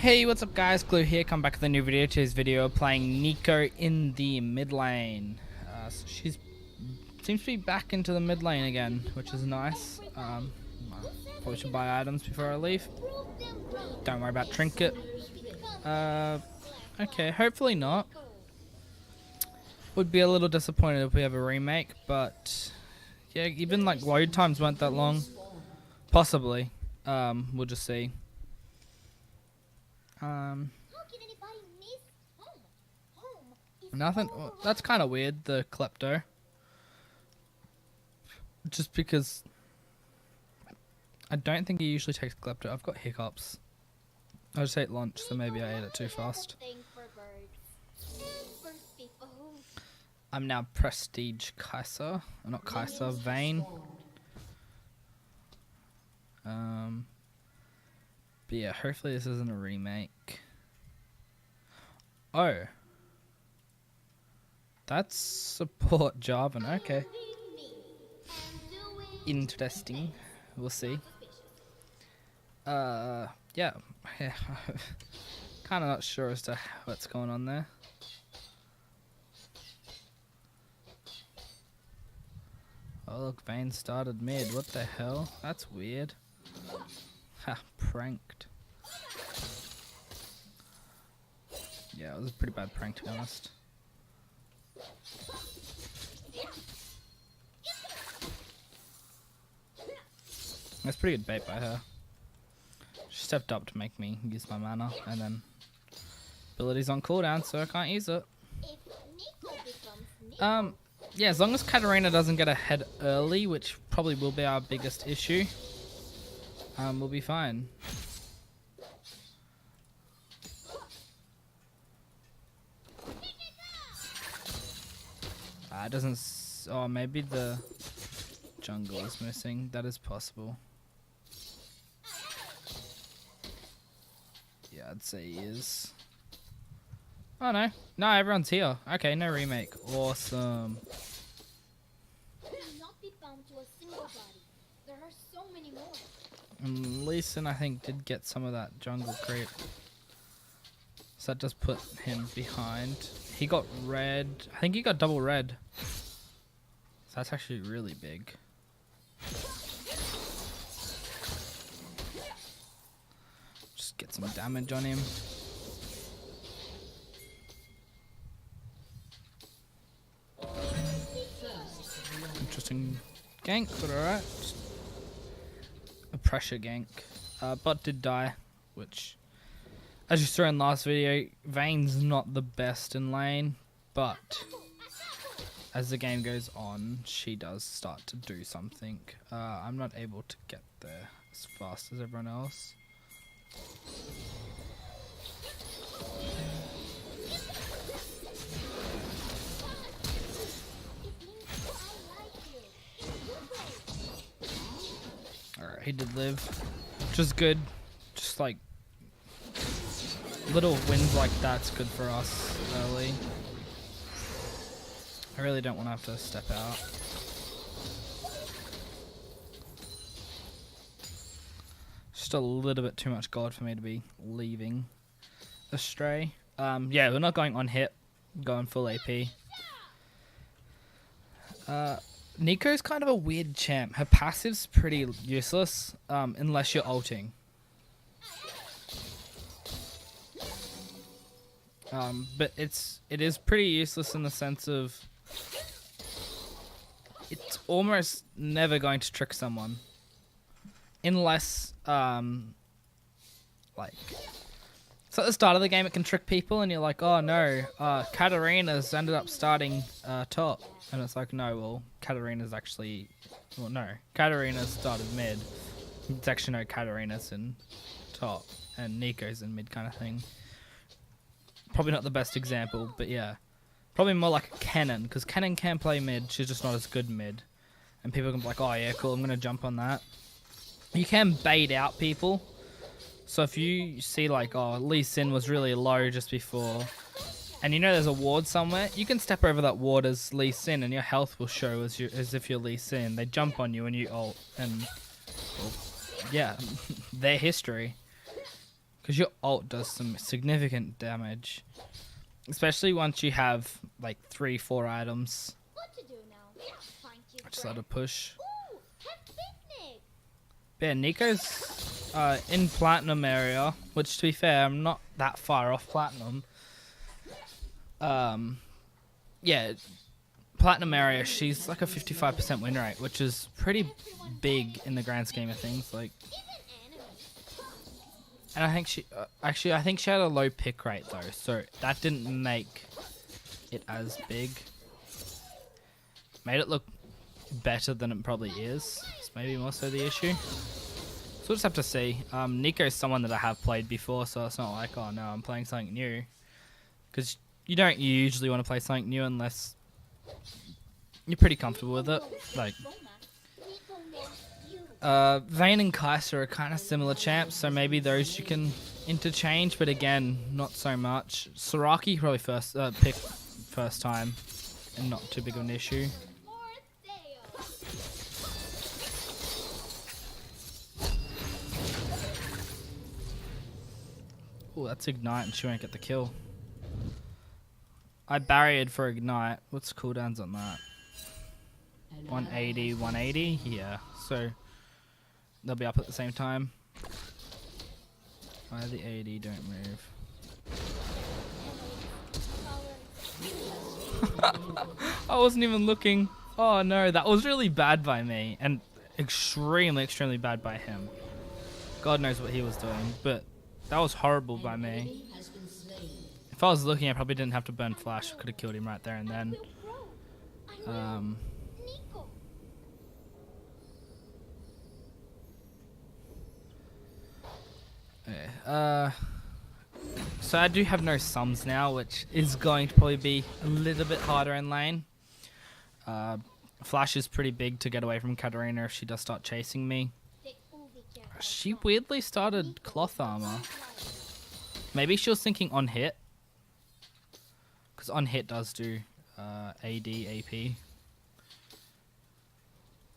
Hey, what's up guys, Glue here, come back with a new video. Today's video playing Neeko in the mid lane. So she's seems to be back into the mid lane again, which is nice. Probably should buy items before I leave. Don't worry about trinket. Okay, hopefully not. Would be a little disappointed if we have a remake, but yeah, even like load times weren't that long. Possibly. We'll just see. Nothing. Well, that's kind of weird, the klepto. Just because I don't think he usually takes klepto. I've got hiccups. I just ate lunch, so maybe I ate it too fast. I'm now Prestige Kaiser. Not Kaiser, Vayne. But yeah, hopefully this isn't a remake. Oh. That's support Jarvan, okay. Interesting. We'll see. Yeah. Kinda not sure as to what's going on there. Oh look, Vayne started mid. What the hell? That's weird. Ha, pranked. Yeah, it was a pretty bad prank to be honest. That's pretty good bait by her. She stepped up to make me use my mana, and then ability's on cooldown, so I can't use it. Yeah, as long as Katarina doesn't get ahead early, which probably will be our biggest issue, we'll be fine. It doesn't. Oh, maybe the jungle is missing. That is possible. Yeah, I'd say he is. Oh no. No, everyone's here. Okay, no remake. Awesome. And Lee Sin, I think, did get some of that jungle creep. So that does put him behind. He got red. I think he got double red. So that's actually really big. Just get some damage on him. Interesting gank, but alright. A pressure gank. Bot did die, which, as you saw in last video, Vayne's not the best in lane, but as the game goes on, she does start to do something. I'm not able to get there as fast as everyone else. Alright, he did live, which is good. Just like little wins like that's good for us early. I really don't want to have to step out. Just a little bit too much gold for me to be leaving astray. Yeah, we're not going on hit, going full AP. Neeko's kind of a weird champ. Her passive's pretty useless, unless you're ulting. But it is pretty useless in the sense of it's almost never going to trick someone, unless like, so at the start of the game it can trick people and you're like, oh no, Katarina's ended up starting top, and it's like, no, well, Katarina's actually, well, no, Katarina started mid. It's actually no, Katarina's in top and Neeko's in mid kind of thing. Probably not the best example, but yeah. Probably more like a Cannon, because Cannon can play mid, she's just not as good mid. And people can be like, oh yeah, cool, I'm going to jump on that. You can bait out people. So if you see like, oh, Lee Sin was really low just before, and you know there's a ward somewhere, you can step over that ward as Lee Sin, and your health will show as if you're Lee Sin. They jump on you and you ult, and well, yeah, their history. Because your ult does some significant damage. Especially once you have like 3-4 items. What to do now? I just let her push. But yeah, Neeko's in Platinum area, which to be fair, I'm not that far off Platinum. Yeah, Platinum area, she's like a 55% win rate, which is pretty big in the grand scheme of things. Like, and I think she actually I think she had a low pick rate though, so that didn't make it as big. Made it look better than it probably is. It's maybe more so the issue. So we'll just have to see. Neeko's someone that I have played before, so it's not like, oh no, I'm playing something new. Because you don't usually want to play something new unless you're pretty comfortable with it. Like, Vayne and Kai'Sa are kind of similar champs, so maybe those you can interchange, but again, not so much. Soraki probably pick first time, and not too big of an issue. Oh, that's Ignite, and she won't get the kill. I barriered for Ignite. What's cooldowns on that? 180, 180? Yeah, so they'll be up at the same time. Fire the 80, don't move. I wasn't even looking. Oh no, that was really bad by me, and extremely bad by him. God knows what he was doing, but that was horrible by me. If I was looking, I probably didn't have to burn flash. Could have killed him right there and then. Okay, so I do have no sums now, which is going to probably be a little bit harder in lane. Flash is pretty big to get away from Katarina if she does start chasing me. She weirdly started cloth armor. Maybe she was thinking on hit. Because on hit does do AD, AP.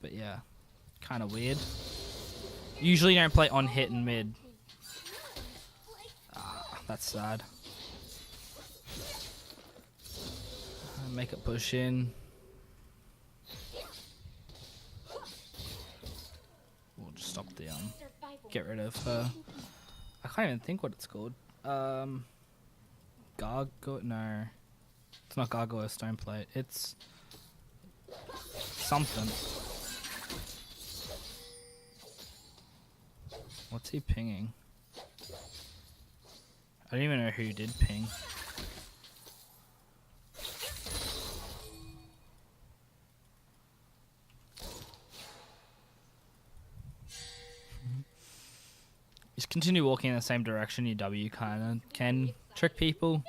But yeah, kind of weird. Usually you don't play on hit in mid. That's sad. Make it push in. We'll just stop the get rid of her. I can't even think what it's called. Gargoyle? No. It's not Gargoyle Stoneplate. It's something. What's he pinging? I don't even know who did ping. Just continue walking in the same direction. Your W kind of can trick people.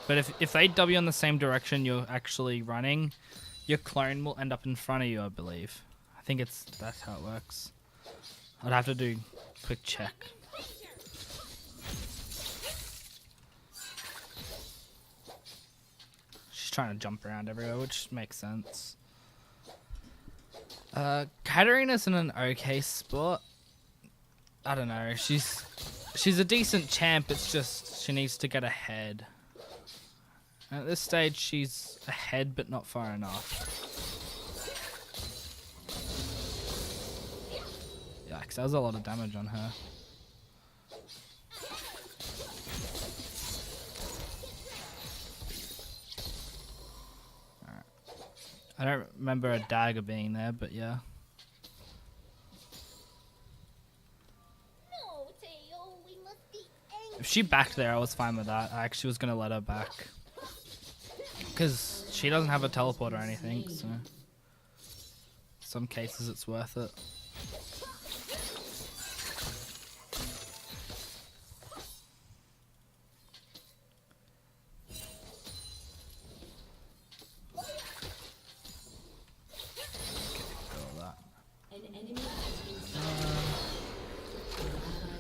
But if they W in the same direction you're actually running, your clone will end up in front of you, I believe. I think that's how it works. I'd have to do a quick check. She's trying to jump around everywhere, which makes sense. Katarina's in an okay spot. I don't know. She's a decent champ. It's just she needs to get ahead. At this stage, she's ahead, but not far enough. Yikes! That was a lot of damage on her. I don't remember a dagger being there, but yeah. If she backed there, I was fine with that. I actually was going to let her back. Because she doesn't have a teleport or anything, so... In some cases, it's worth it.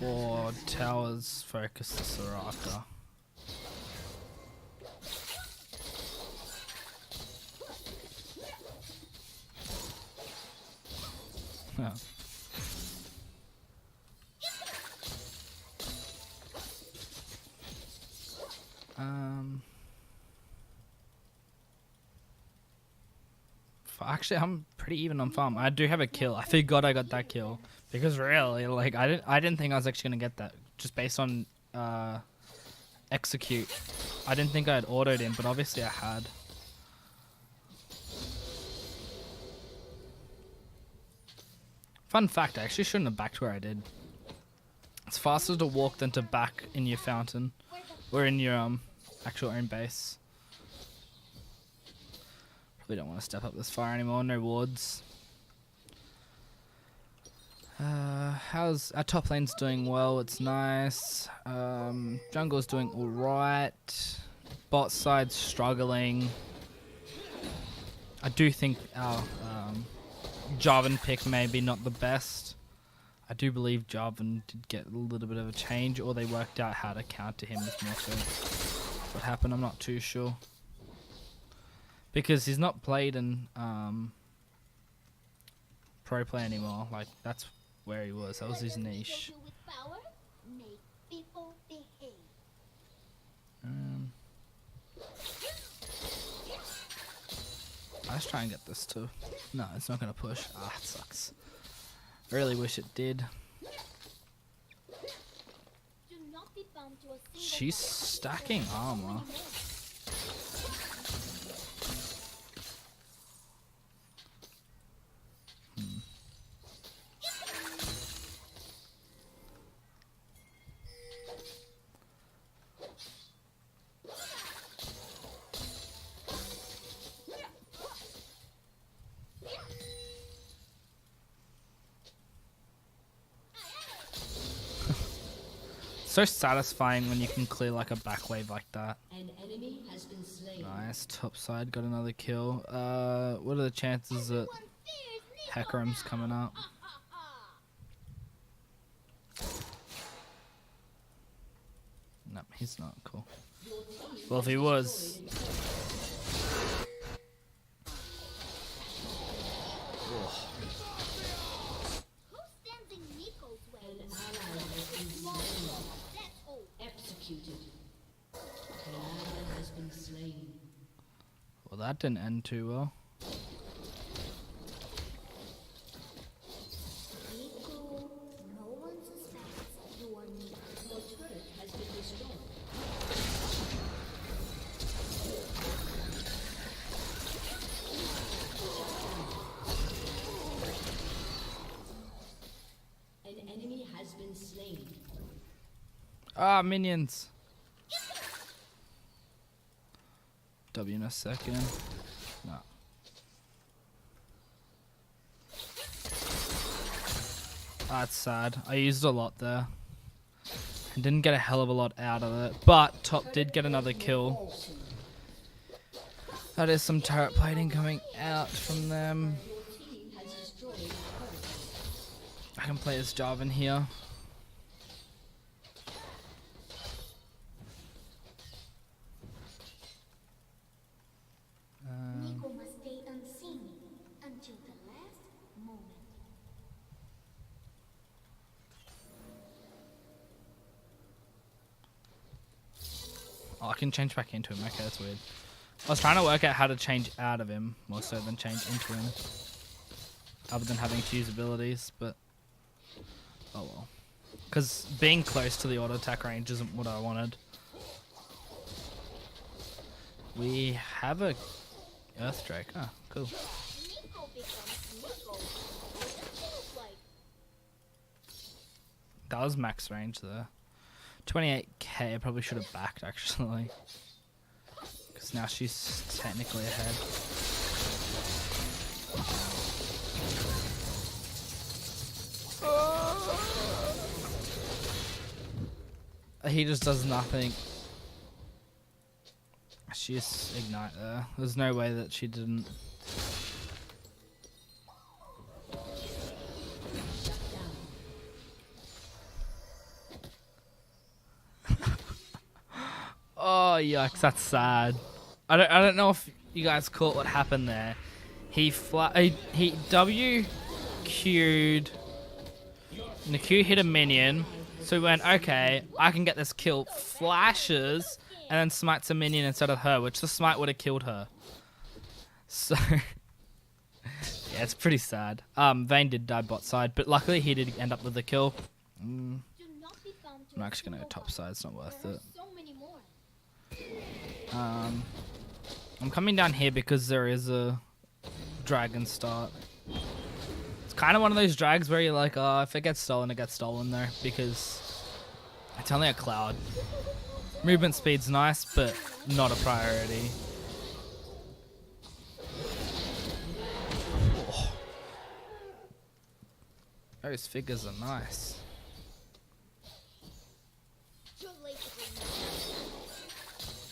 Or towers focus the Soraka. Actually, I'm pretty even on farm. I do have a kill. I thank God I got that kill because really, like, I didn't think I was actually gonna get that just based on execute. I didn't think I had autoed him, but obviously I had. Fun fact: I actually shouldn't have backed where I did. It's faster to walk than to back in your fountain or in your actual own base. We don't want to step up this far anymore. No wards. How's our top lane's doing? Well, it's nice. Jungle's doing all right. Bot side's struggling. I do think our Jarvan pick maybe not the best. I do believe Jarvan did get a little bit of a change, or they worked out how to counter him with more so what happened. I'm not too sure. Because he's not played in pro play anymore. Like, that's where he was. That was his niche. Let's try and get this too. No, it's not going to push. Ah, it sucks. I really wish it did. She's stacking armor. So satisfying when you can clear like a back wave like that. An enemy has been slain. Nice, top side got another kill. What are the chances that Hecarim's coming up? No, he's not. Cool. Well, if he was... Ugh. Well, that didn't end too well. Neeko, no one suspects you are Neeko. Your turret has been destroyed. An enemy has been slain. Ah, minions. W in a second. No. That's sad. I used a lot there. And didn't get a hell of a lot out of it. But top did get another kill. That is some turret plating coming out from them. I can play as Jarvan here. Neeko must stay unseen until the last moment. Oh, I can change back into him. Okay, that's weird. I was trying to work out how to change out of him more so than change into him. Other than having to use abilities, but... oh well. Because being close to the auto attack range isn't what I wanted. We have a Earth Drake. Oh, cool. That was max range there. 28k, I probably should have backed actually. Because now she's technically ahead. He just does nothing. She just ignite there. There's no way that she didn't. Oh yucks, that's sad. I don't know if you guys caught what happened there. He W Q'd. The Q hit a minion, So we went, okay, I can get this kill. Flashes, and then smites a minion instead of her, which the smite would have killed her. So, yeah, it's pretty sad. Vayne did die bot side, but luckily he did end up with the kill. I'm actually going to go top side, it's not worth it. I'm coming down here because there is a dragon start. It's kind of one of those drags where you're like, oh, if it gets stolen, it gets stolen though, because it's only a cloud. Movement speed's nice, but not a priority. Oh. Those figures are nice.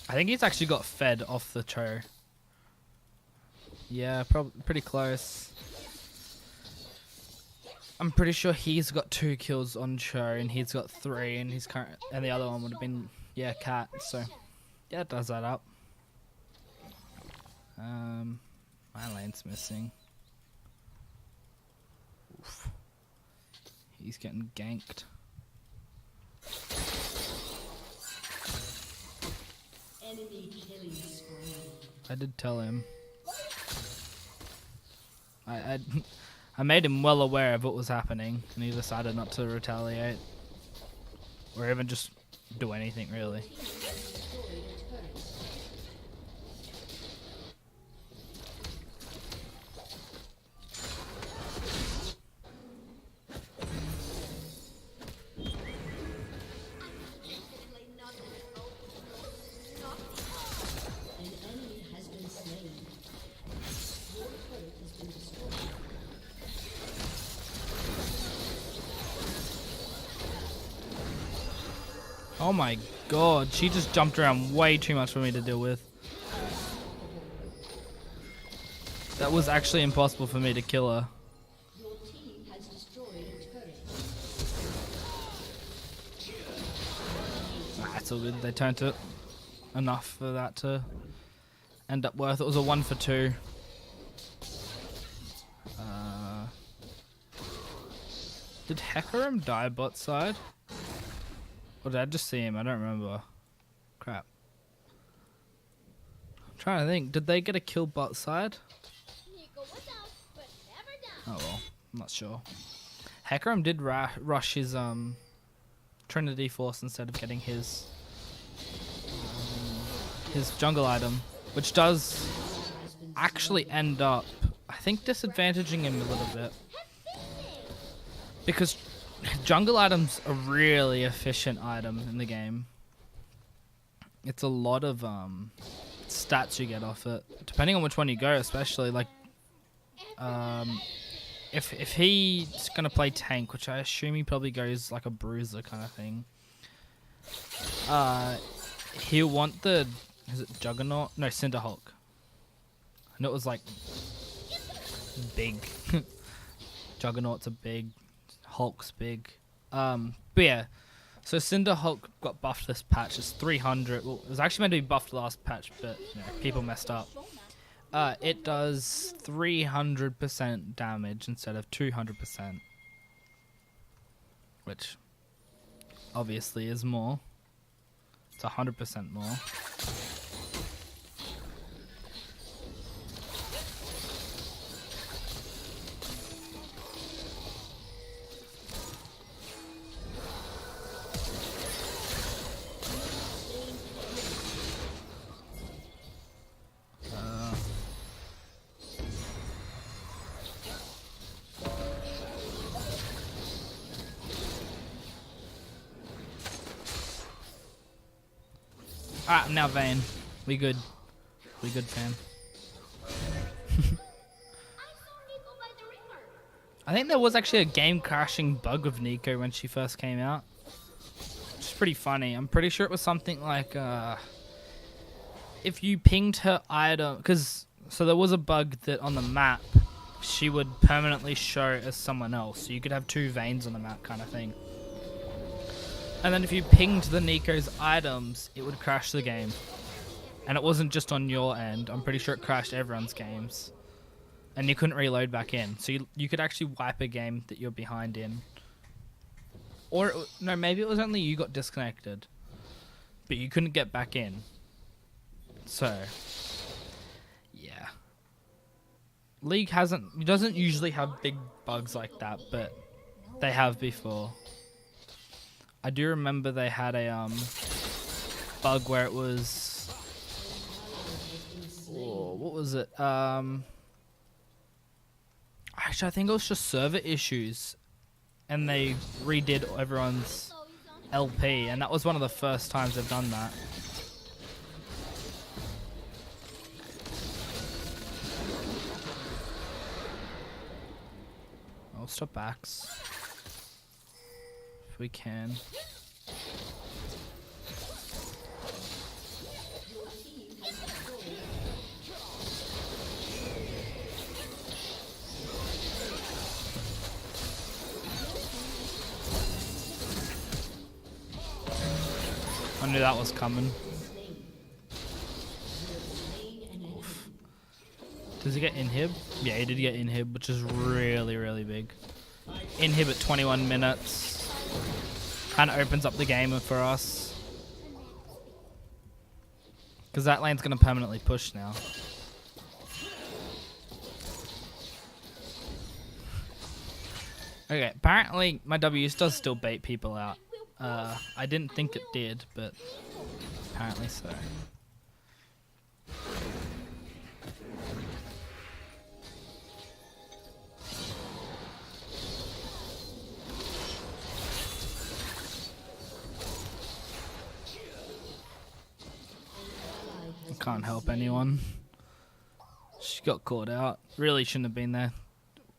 I think he's actually got fed off the Cho. Yeah, probably pretty close. I'm pretty sure he's got 2 kills on Cho and he's got 3, and he's current, and the other one would have been Cat. So yeah, it does that up. My lane's missing. Oof. He's getting ganked. I did tell him. I made him well aware of what was happening, and he decided not to retaliate. Or even just do anything, really. Oh my god, she just jumped around way too much for me to deal with. That was actually impossible for me to kill her. That's all good, they turned it enough for that to end up worth. It was a 1 for 2. Did Hecarim die bot side? Or did I just see him? I don't remember. Crap. I'm trying to think. Did they get a kill bot side? Oh well. I'm not sure. Hecarim did rush his Trinity Force instead of getting his jungle item, which does actually end up, I think, disadvantaging him a little bit. Because jungle items are a really efficient item in the game. It's a lot of stats you get off it, depending on which one you go, especially like if he's gonna play tank, which I assume he probably goes like a bruiser kind of thing. He'll want the, is it Juggernaut? No, Cinderhulk. I know it was like big. Juggernauts are big. Hulk's big. But yeah, so Cinderhulk got buffed this patch. It's 300. Well, it was actually meant to be buffed last patch, but you know, people messed up. It does 300% damage instead of 200%, which obviously is more. It's 100% more. Alright, I'm now Vayne. We good. We good, fam. I think there was actually a game crashing bug of Neeko when she first came out. Which is pretty funny. I'm pretty sure it was something like, if you pinged her item, so there was a bug that on the map, she would permanently show as someone else. So you could have 2 Vaynes on the map kind of thing. And then if you pinged the Neeko's items, it would crash the game. And it wasn't just on your end. I'm pretty sure it crashed everyone's games. And you couldn't reload back in. So you could actually wipe a game that you're behind in. Or no, maybe it was only you got disconnected, but you couldn't get back in. So, yeah. League doesn't usually have big bugs like that, but they have before. I do remember they had a bug where it was, oh, what was it? Actually, I think it was just server issues, and they redid everyone's LP, and that was one of the first times they've done that. I'll stop backs if we can. I knew that was coming. Oof. Does he get inhib? Yeah, he did get inhib, which is really, really big. Inhib at 21 minutes. Kind of opens up the game for us. Because that lane's going to permanently push now. Okay, apparently my W's does still bait people out. I didn't think it did, but apparently so. I can't help anyone. She got caught out. Really shouldn't have been there.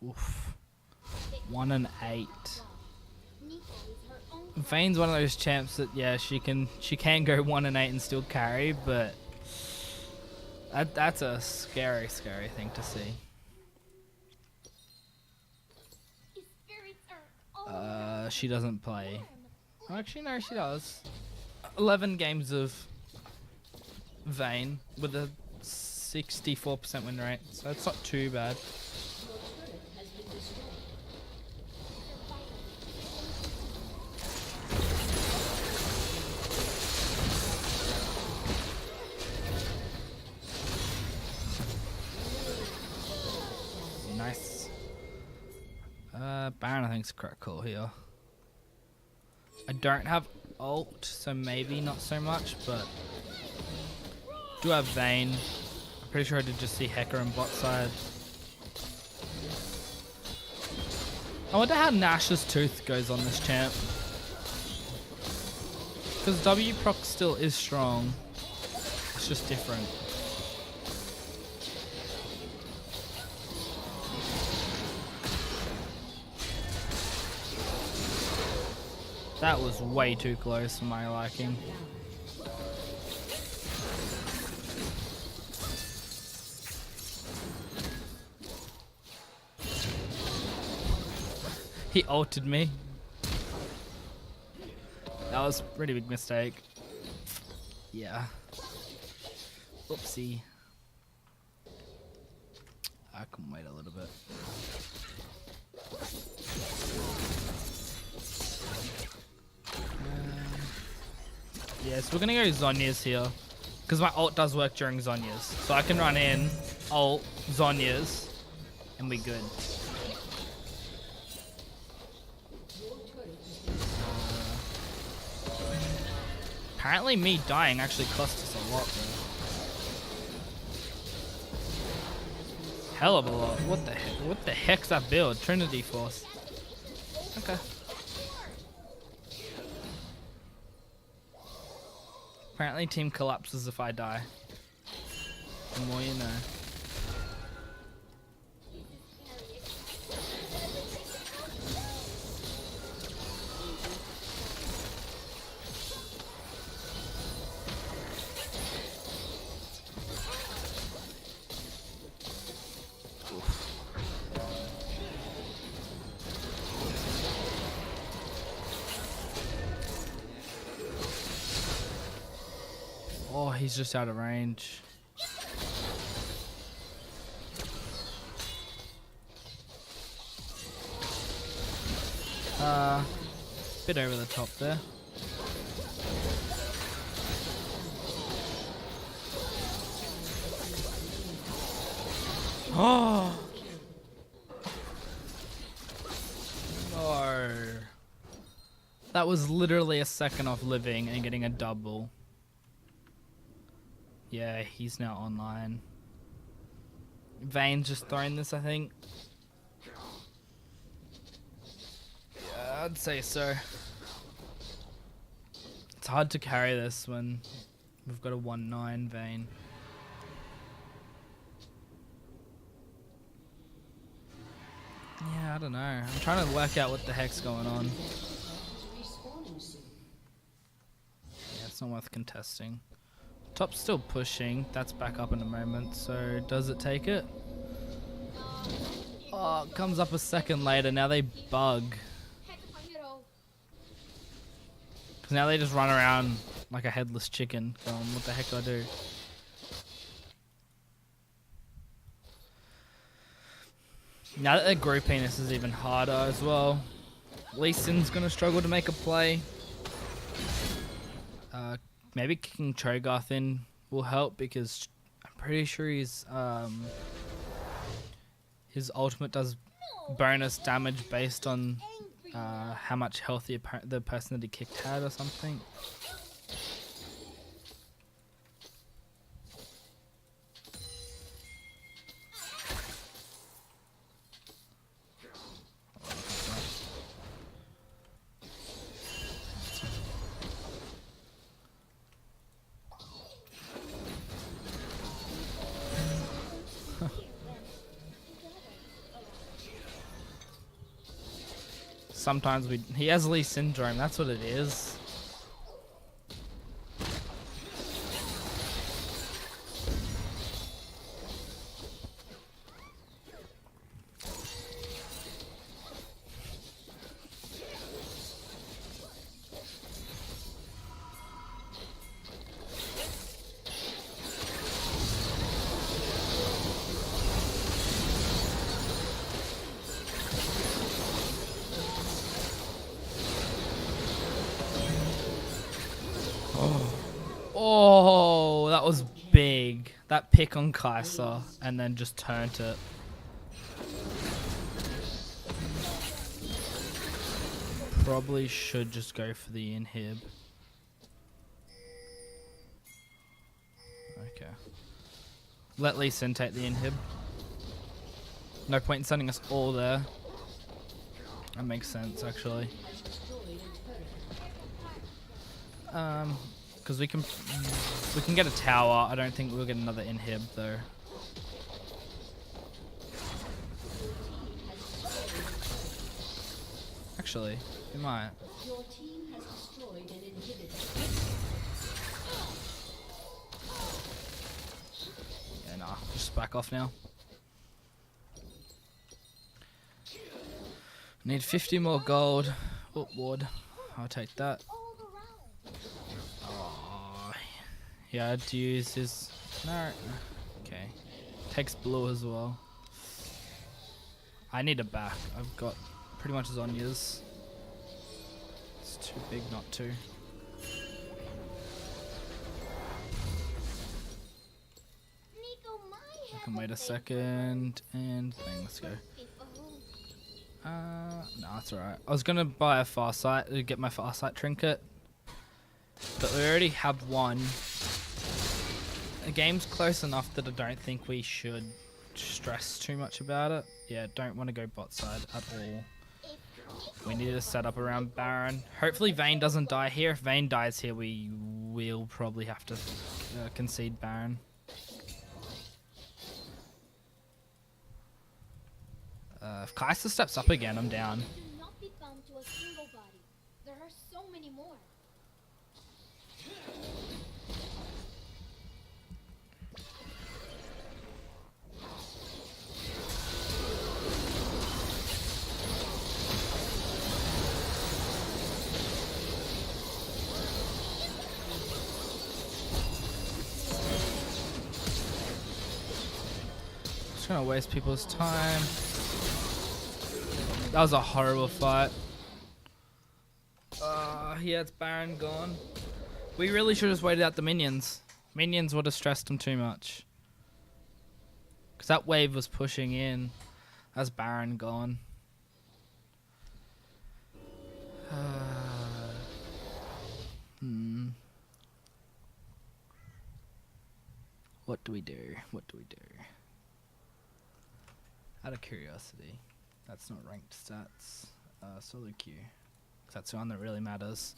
Oof. 1 and 8. Vayne's one of those champs that, yeah, she can go 1 and 8 and still carry, but that's a scary thing to see. She doesn't play. Oh, actually, no, she does. 11 games of Vayne with a 64% win rate, so it's not too bad. Nice. Baron I think's quite cool here. I don't have ult, so maybe not so much, but do have Vayne. I'm pretty sure I did just see Hecker and bot side. I wonder how Nash's Tooth goes on this champ. Because W proc still is strong. It's just different. That was way too close for my liking. He ulted me. That was a pretty big mistake. Yeah. Oopsie. I can wait a little bit. Yeah, so we're gonna go Zhonya's here. Because my ult does work during Zhonya's. So I can run in, ult, Zhonya's, and we good. Apparently me dying actually cost us a lot though. Hell of a lot. What the heck's that build? Trinity Force. Okay. Apparently team collapses if I die. The more you know. Oh, he's just out of range. Bit over the top there. Oh no. That was literally a second off living and getting a double. Yeah, he's now online. Vayne's just throwing this, I think. Yeah, I'd say so. It's hard to carry this when we've got a 1-9 Vayne. Yeah, I don't know. I'm trying to work out what the heck's going on. Yeah, it's not worth contesting. Top's still pushing. That's back up in a moment. So does it take it? Oh, it comes up a second later. Now they bug. Because now they just run around like a headless chicken. Going, what the heck do I do? Now that they're grouping, this is even harder as well. Lee Sin's going to struggle to make a play. Maybe kicking Cho'Gath in will help because I'm pretty sure his ultimate does bonus damage based on how much health the person that he kicked had or something. Sometimes he has Lee syndrome, that's what it is. Oh, that was big. That pick on Kai'Sa and then just turned it. Probably should just go for the inhib. Okay. Let Lee Sin take the inhib. No point in sending us all there. That makes sense, actually. Because we can get a tower. I don't think we'll get another inhib though. Actually, we might. Your team has destroyed an inhibitor. Yeah, nah. Just back off now. Need 50 more gold. Oh, ward. I'll take that. Oh, yeah, I had to use his... No. Okay. Takes blue as well. I need a back. I've got pretty much Zonya's. It's too big not to. I can wait a second and bang, let's go. No, that's alright. I was gonna buy a Farsight to get my Farsight trinket, but we already have one. The game's close enough that I don't think we should stress too much about it. Yeah, don't want to go bot side at all. We need to set up around Baron. Hopefully Vayne doesn't die here. If Vayne dies here, we will probably have to concede Baron. If Kai'Sa steps up again, I'm down. Do not be bound to a single body. There are so many more. Just gonna waste people's time. That was a horrible fight. yeah, it's Baron gone. We really should have just waited out the minions. Minions would have stressed them too much. Because that wave was pushing in. That's Baron gone. What do we do? What do we do? Out of curiosity. That's not ranked stats. Solo queue. That's the one that really matters.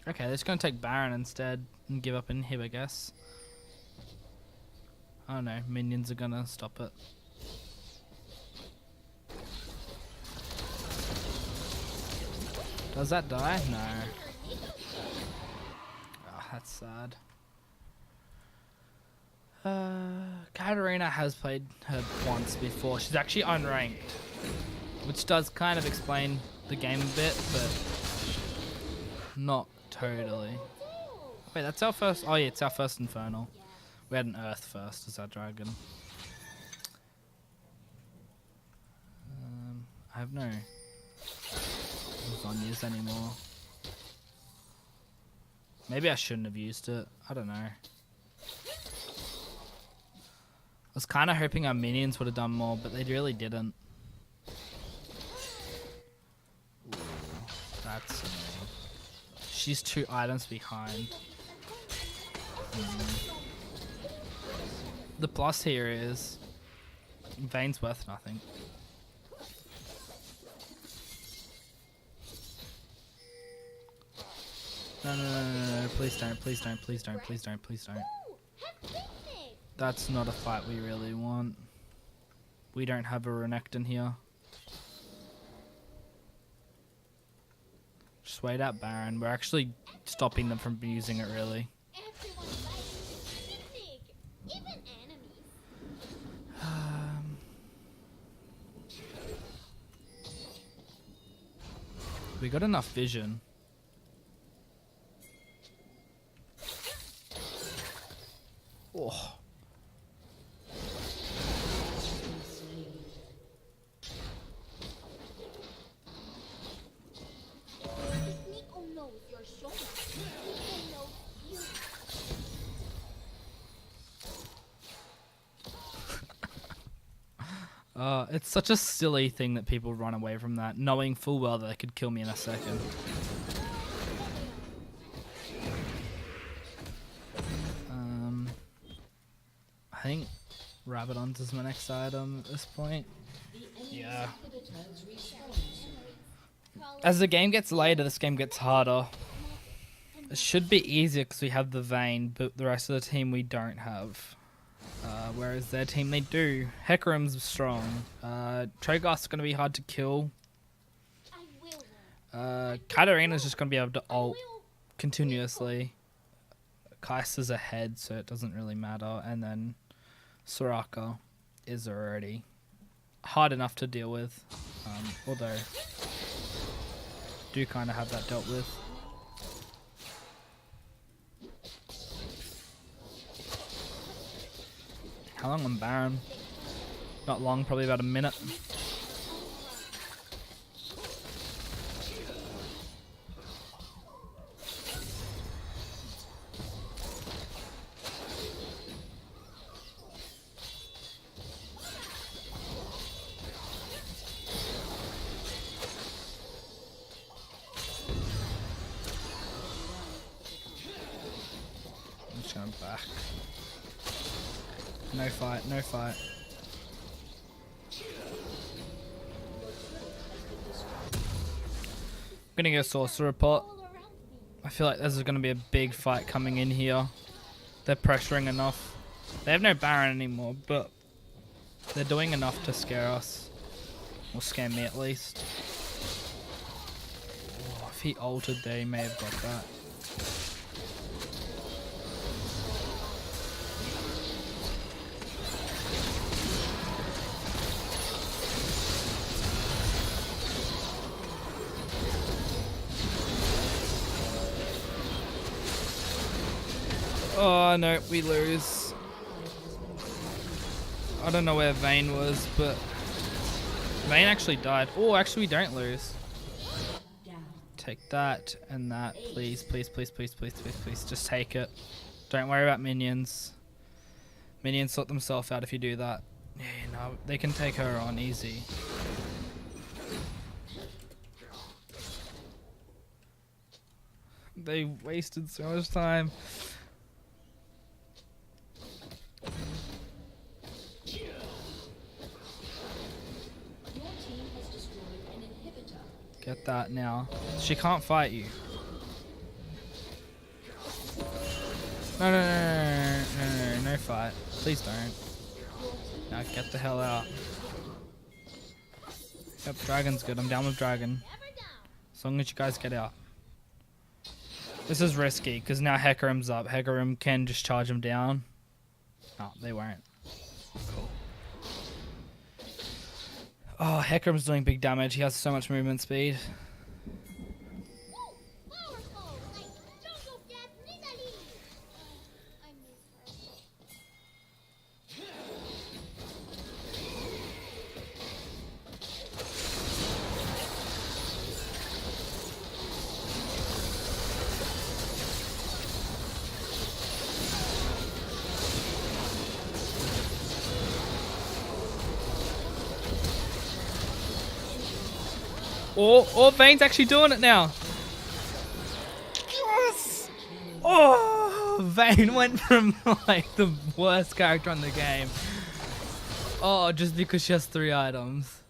Okay, they're just gonna take Baron instead and give up Inhib, I guess. I don't know, minions are gonna stop it. Does that die? No. Oh, that's sad. Katarina has played her once before. She's actually unranked, which does kind of explain the game a bit, but not totally. Wait, that's our first. Oh yeah, it's our first Infernal. We had an Earth first as our dragon. I have no Zonyas anymore. Maybe I shouldn't have used it. I don't know. I was kind of hoping our minions would have done more, but they really didn't. Ooh, that's annoying. She's 2 items behind. The plus here is Vayne's worth nothing. No, please don't, please don't, please don't, please don't, please don't. That's not a fight we really want. We don't have a Renekton here. Just wait out Baron. We're actually stopping them from using it really. We got enough vision. Oh. Neeko knows you're showing. Neeko knows you. It's such a silly thing that people run away from that, knowing full well that they could kill me in a second. I think Rabadons is my next item at this point. Yeah. As the game gets later, this game gets harder. It should be easier because we have the Vayne, but the rest of the team we don't have. Whereas their team, they do. Hecarim's strong. Cho'Gath's going to be hard to kill. Katarina's just going to be able to ult continuously. Kai'Sa's ahead, so it doesn't really matter. And then Soraka is already hard enough to deal with. Although, do kind of have that dealt with. How long on Baron? Not long, probably about a minute. I'm just going back. No fight, no fight. I'm gonna go Sorcerer Pot. I feel like there's gonna be a big fight coming in here. They're pressuring enough. They have no Baron anymore, but they're doing enough to scare us. Or scare me at least. Oh, if he altered there, he may have got that. Oh no, we lose. I don't know where Vayne was, but Vayne actually died. Oh, actually we don't lose. Take that and that, please, please, please, please, please, please, please. Just take it. Don't worry about minions. Minions sort themselves out if you do that. Yeah, no, they can take her on easy. They wasted so much time. Get that now. She can't fight you. No, no, no, no, no, no, no, no fight. Please don't. Now get the hell out. Yep, dragon's good. I'm down with dragon. As long as you guys get out. This is risky, because now Hecarim's up. Hecarim can just charge him down. No, they won't. Cool. Oh, Hecarim's doing big damage. He has so much movement speed. Oh, Vayne's actually doing it now. Yes! Oh, Vayne went from like the worst character in the game. Oh, just because she has 3 items.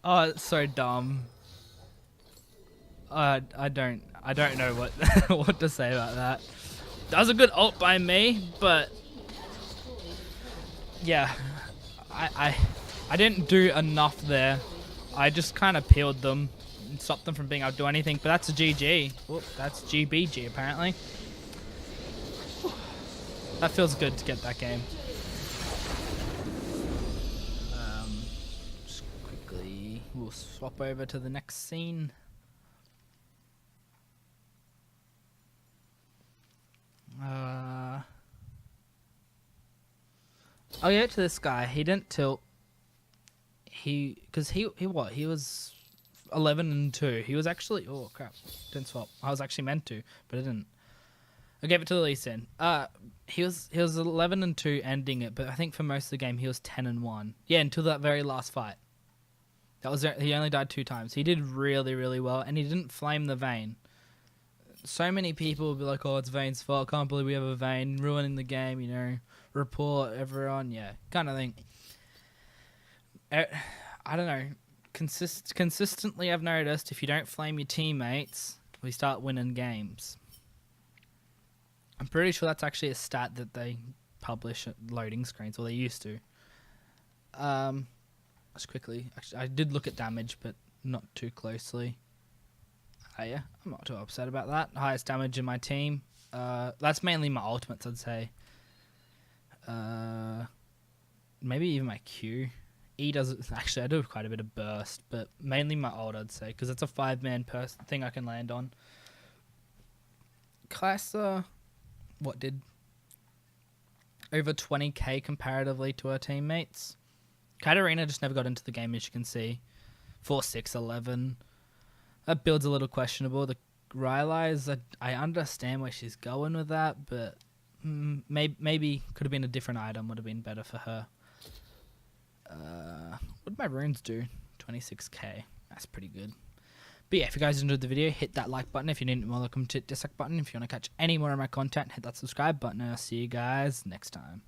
Oh, it's so dumb. I don't know what what to say about that. That was a good ult by me, but yeah, I didn't do enough there. I just kind of peeled them and stopped them from being able to do anything, but that's a GG. Whoop, that's GBG apparently. That feels good to get that game. Just quickly, we'll swap over to the next scene. I'll get to this guy. He didn't tilt. Because he was 11-2. He was actually, oh crap, didn't swap. I was actually meant to, but I didn't. I gave it to the Lee Sin. He was 11-2 ending it, but I think for most of the game he was 10-1. Yeah, until that very last fight. That was he only died 2 times. He did really, really well, and he didn't flame the Vayne. So many people will be like, "Oh, it's Vayne's fault. Can't believe we have a Vayne ruining the game." You know, report everyone, yeah, kind of thing. I don't know. Consistently, I've noticed if you don't flame your teammates, we start winning games. I'm pretty sure that's actually a stat that they publish at loading screens, or they used to. Just quickly, actually, I did look at damage, but not too closely. Yeah, I'm not too upset about that. Highest damage in my team. That's mainly my ultimates, I'd say. Maybe even my Q. E does actually. I do quite a bit of burst, but mainly my ult, I'd say, because it's a 5-man thing I can land on. Classa, what did over 20k comparatively to her teammates. Katarina just never got into the game, as you can see. 4-6-11. That build's a little questionable. The Rylai's, I understand where she's going with that, but maybe could have been a different item. Would have been better for her. What did my runes do? 26k. That's pretty good. But yeah, if you guys enjoyed the video, hit that like button. If you didn't, welcome to dislike button. If you want to catch any more of my content, hit that subscribe button. And I'll see you guys next time.